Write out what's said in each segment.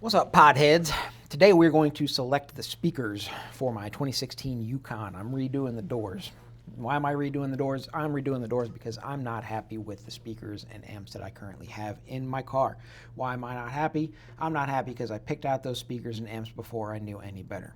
What's up, podheads? Today we're going to select the speakers for my 2016 Yukon. I'm redoing the doors. Why am I redoing the doors? I'm redoing the doors because I'm not happy with the speakers and amps that I currently have in my car. Why am I not happy? I'm not happy because I picked out those speakers and amps before I knew any better,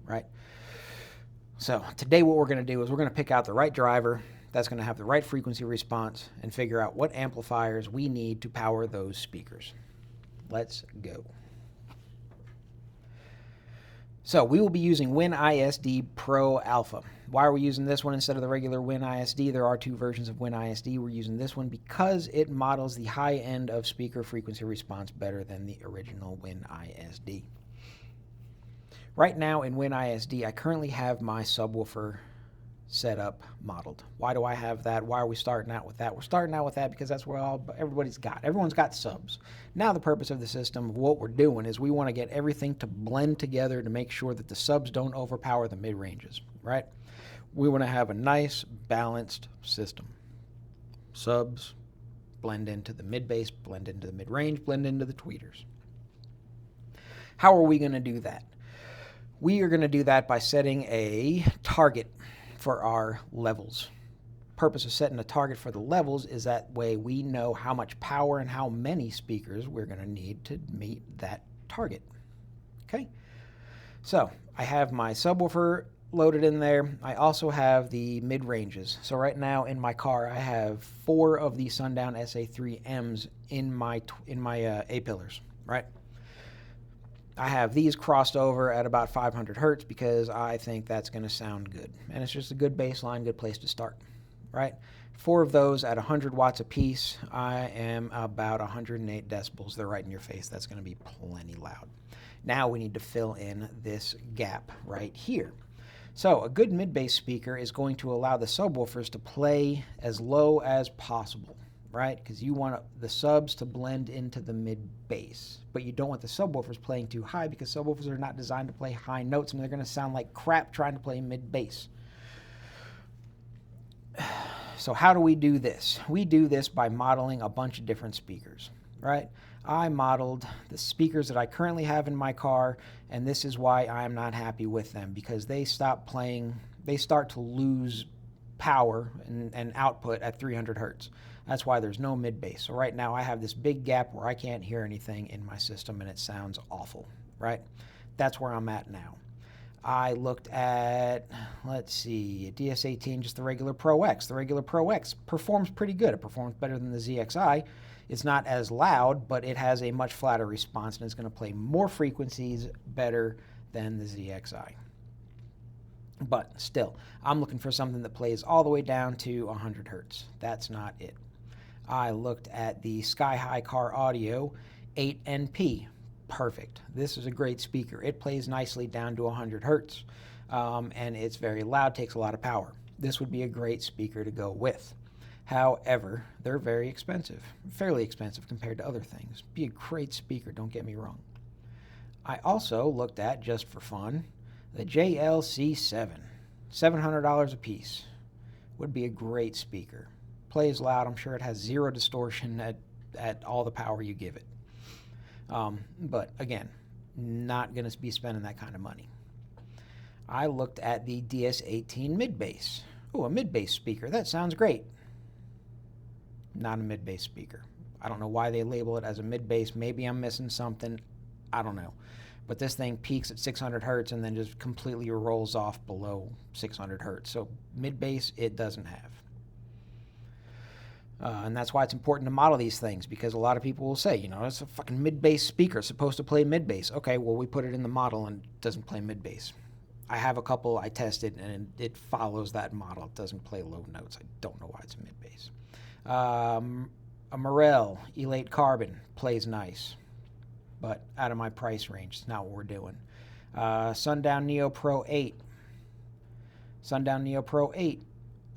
right? So today what we're going to do is we're going to pick out the right driver that's going to have the right frequency response and figure out what amplifiers we need to power those speakers. Let's go. So we will be using Win ISD Pro Alpha. Why are we using this one instead of the regular Win ISD? There are two versions of Win ISD. We're using this one because it models the high end of speaker frequency response better than the original Win ISD. Right now in Win ISD, I currently have my subwoofer set up modeled. Why do I have that? Why are we starting out with that? We're starting out with that because that's where everybody's got. Everyone's got subs. Now the purpose of the system, what we're doing is we want to get everything to blend together to make sure that the subs don't overpower the mid-ranges, right? We want to have a nice balanced system. Subs blend into the mid-bass, blend into the mid-range, blend into the tweeters. How are we going to do that? We are going to do that by setting a target for our levels. Purpose of setting a target for the levels is that way we know how much power and how many speakers we're going to need to meet that target. Okay, so I have my subwoofer loaded in there. I also have the mid-ranges. So right now in my car I have 4 of the Sundown SA3Ms in my A-pillars, right? I have these crossed over at about 500 hertz because I think that's going to sound good. And it's just a good baseline, good place to start, right? 4 of those at 100 watts a piece, I am about 108 decibels. They're right in your face. That's going to be plenty loud. Now we need to fill in this gap right here. So a good mid-bass speaker is going to allow the subwoofers to play as low as possible, right? Because you want the subs to blend into the mid-bass. But you don't want the subwoofers playing too high because subwoofers are not designed to play high notes and they're going to sound like crap trying to play mid-bass. So how do we do this? We do this by modeling a bunch of different speakers, right? I modeled the speakers that I currently have in my car, and this is why I'm not happy with them, because they stop playing, they start to lose power and output at 300 hertz. That's why there's no mid-bass. So right now I have this big gap where I can't hear anything in my system and it sounds awful, right? That's where I'm at now. I looked at, let's see, DS18, just the regular Pro X. The regular Pro X performs pretty good. It performs better than the ZXI. It's not as loud, but it has a much flatter response and it's going to play more frequencies better than the ZXI. But still, I'm looking for something that plays all the way down to 100 hertz. That's not it. I looked at the Sky High Car Audio 8NP. Perfect. This is a great speaker. It plays nicely down to 100 hertz, and it's very loud, takes a lot of power. This would be a great speaker to go with. However, they're very expensive, fairly expensive compared to other things. Be a great speaker, don't get me wrong. I also looked at, just for fun, the JLC7, $700 a piece. Would be a great speaker. Plays loud. I'm sure it has zero distortion at all the power you give it. But again, not going to be spending that kind of money. I looked at the DS18 mid-bass. Oh, a mid-bass speaker. That sounds great. Not a mid-bass speaker. I don't know why they label it as a mid-bass. Maybe I'm missing something. I don't know. But this thing peaks at 600 hertz and then just completely rolls off below 600 hertz. So mid-bass, it doesn't have. And that's why it's important to model these things, because a lot of people will say, you know, it's a fucking mid-bass speaker. It's supposed to play mid-bass. Okay, well, we put it in the model and it doesn't play mid-bass. I have a couple I tested and it follows that model. It doesn't play low notes. I don't know why it's a mid-bass. A Morel Elate Carbon plays nice, but out of my price range. It's not what we're doing. Sundown Neo Pro 8. Sundown Neo Pro 8.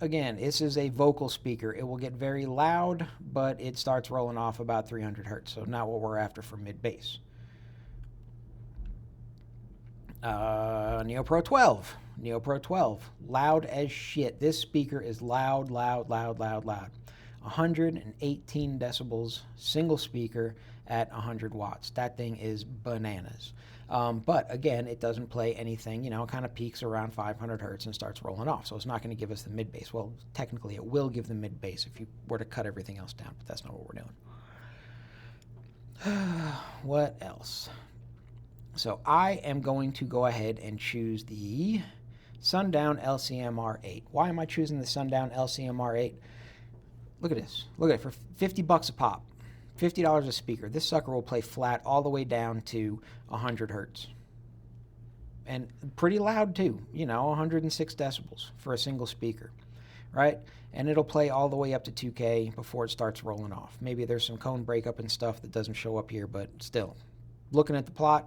Again, this is a vocal speaker. It will get very loud, but it starts rolling off about 300 hertz, so not what we're after for mid-bass. Neo Pro 12. Neo Pro 12. Loud as shit. This speaker is loud, loud, loud, loud, loud. 118 decibels, single speaker, at 100 watts. That thing is bananas. But again, it doesn't play anything, you know, it kind of peaks around 500 hertz and starts rolling off. So it's not going to give us the mid bass. Well, technically it will give the mid bass if you were to cut everything else down, but that's not what we're doing. What else? So I am going to go ahead and choose the Sundown LCMR8. Why am I choosing the Sundown LCMR8? Look at this. Look at it. For 50 bucks a pop, $50 a speaker, this sucker will play flat all the way down to 100 hertz. And pretty loud too, you know, 106 decibels for a single speaker, right? And it'll play all the way up to 2K before it starts rolling off. Maybe there's some cone breakup and stuff that doesn't show up here, but still, looking at the plot,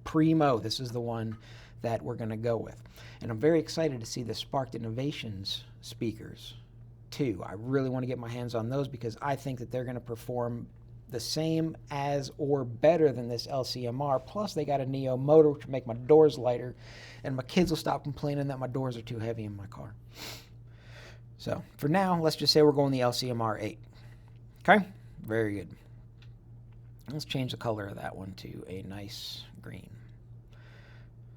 primo, this is the one that we're going to go with. And I'm very excited to see the Sparked Innovations speakers too. I really want to get my hands on those because I think that they're going to perform the same as or better than this LCMR. Plus they got a Neo motor which will make my doors lighter, and my kids will stop complaining that my doors are too heavy in my car. So for now, let's just say we're going the LCMR 8. Okay, very good. Let's change the color of that one to a nice green.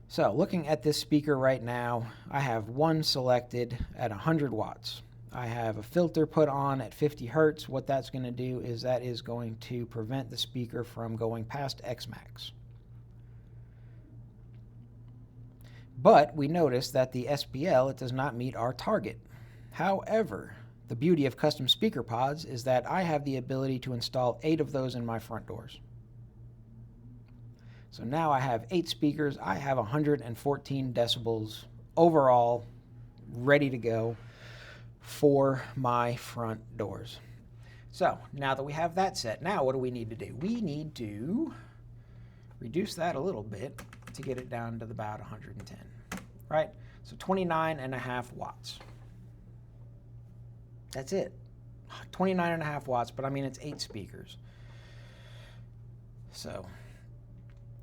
So looking at this speaker right now, I have one selected at 100 watts. I have a filter put on at 50 hertz. What that's going to do is that is going to prevent the speaker from going past Xmax. But we notice that the SPL, it does not meet our target. However, the beauty of custom speaker pods is that I have the ability to install 8 of those in my front doors. So now I have 8 speakers. I have 114 decibels overall ready to go for my front doors. So now that we have that set, now what do we need to do? We need to reduce that a little bit to get it down to about 110, right? So 29.5 watts. That's it. 29.5 watts, but I mean, it's 8 speakers. So,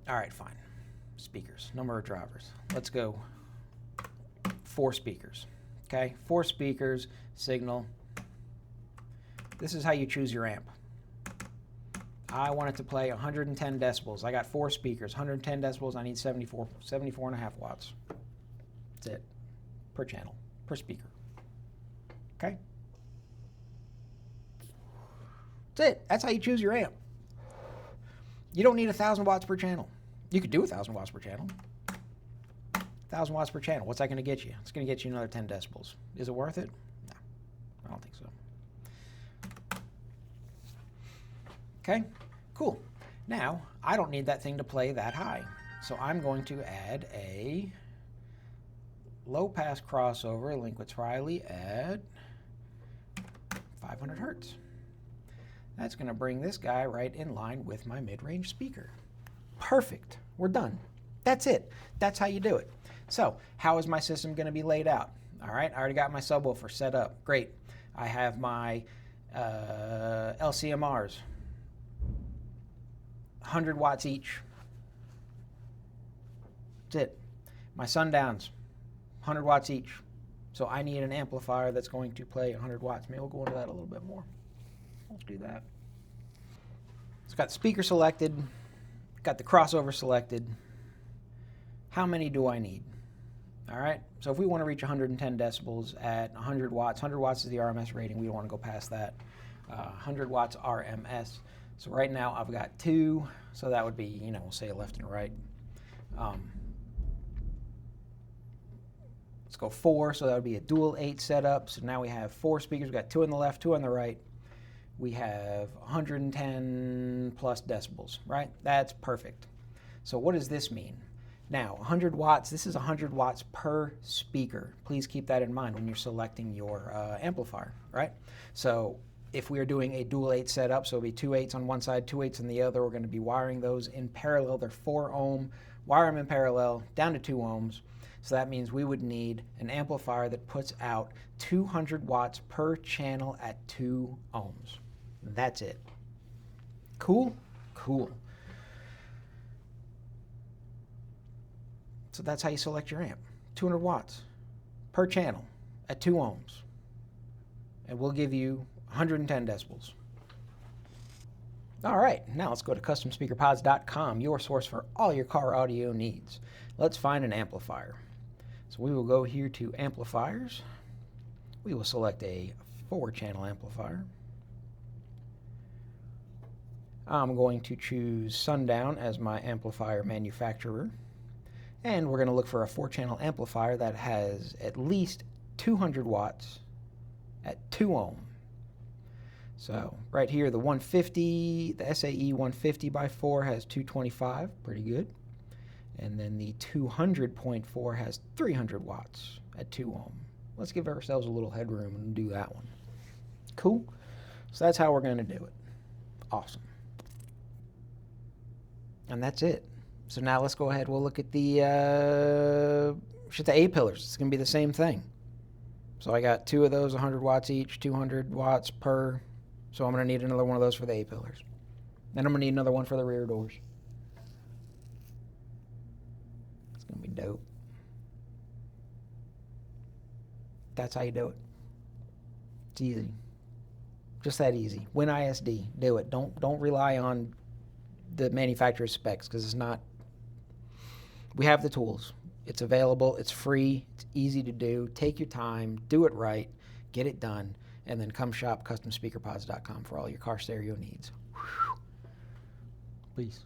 all right, fine. Speakers, number of drivers. Let's go 4 speakers. Okay, 4 speakers, signal. This is how you choose your amp. I want it to play 110 decibels. I got 4 speakers, 110 decibels. I need 74.5 watts. That's it, per channel, per speaker. Okay? That's it. That's how you choose your amp. You don't need 1,000 watts per channel. You could do 1,000 watts per channel. 1,000 watts per channel. What's that going to get you? It's going to get you another 10 decibels. Is it worth it? No, I don't think so. Okay, cool. Now, I don't need that thing to play that high. So I'm going to add a low-pass crossover, Linkwitz Riley at 500 hertz. That's going to bring this guy right in line with my mid-range speaker. Perfect. We're done. That's it. That's how you do it. So how is my system going to be laid out? All right, I already got my subwoofer set up. Great. I have my LCMRs, 100 watts each. That's it. My Sundowns, 100 watts each. So I need an amplifier that's going to play 100 watts. Maybe we'll go into that a little bit more. Let's do that. It's got the speaker selected, got the crossover selected. How many do I need? All right, so if we want to reach 110 decibels at 100 watts, 100 watts is the RMS rating. We don't want to go past that. 100 watts RMS. So right now I've got 2, so that would be, you know, we'll say a left and a right. Let's go 4, so that would be a dual 8 setup. So now we have 4 speakers. We've got 2 on the left, 2 on the right. We have 110 plus decibels, right? That's perfect. So what does this mean? Now, 100 watts, this is 100 watts per speaker. Please keep that in mind when you're selecting your amplifier, right? So if we are doing a dual 8 setup, so it'll be 2 8s on one side, 2 8s on the other, we're going to be wiring those in parallel. They're 4 ohm, wire them in parallel, down to 2 ohms. So that means we would need an amplifier that puts out 200 watts per channel at 2 ohms. That's it. Cool? Cool. So that's how you select your amp. 200 watts per channel at 2 ohms. And we'll give you 110 decibels. All right, now let's go to customspeakerpods.com, your source for all your car audio needs. Let's find an amplifier. So we will go here to amplifiers. We will select a 4-channel amplifier. I'm going to choose Sundown as my amplifier manufacturer. And we're going to look for a 4-channel amplifier that has at least 200 watts at 2 ohm. So right here, the 150, the SAE 150 by 4 has 225, pretty good. And then the 200.4 has 300 watts at 2 ohm. Let's give ourselves a little headroom and do that one. Cool. So that's how we're going to do it. Awesome. And that's it. So now let's go ahead. We'll look at the A-pillars. It's going to be the same thing. So I got 2 of those, 100 watts each, 200 watts per. So I'm going to need another one of those for the A-pillars. Then I'm going to need another one for the rear doors. It's going to be dope. That's how you do it. It's easy. Just that easy. Win ISD. Do it. Don't rely on the manufacturer's specs, because it's not. We have the tools. It's available. It's free. It's easy to do. Take your time. Do it right. Get it done. And then come shop customspeakerpods.com for all your car stereo needs. Whew. Peace.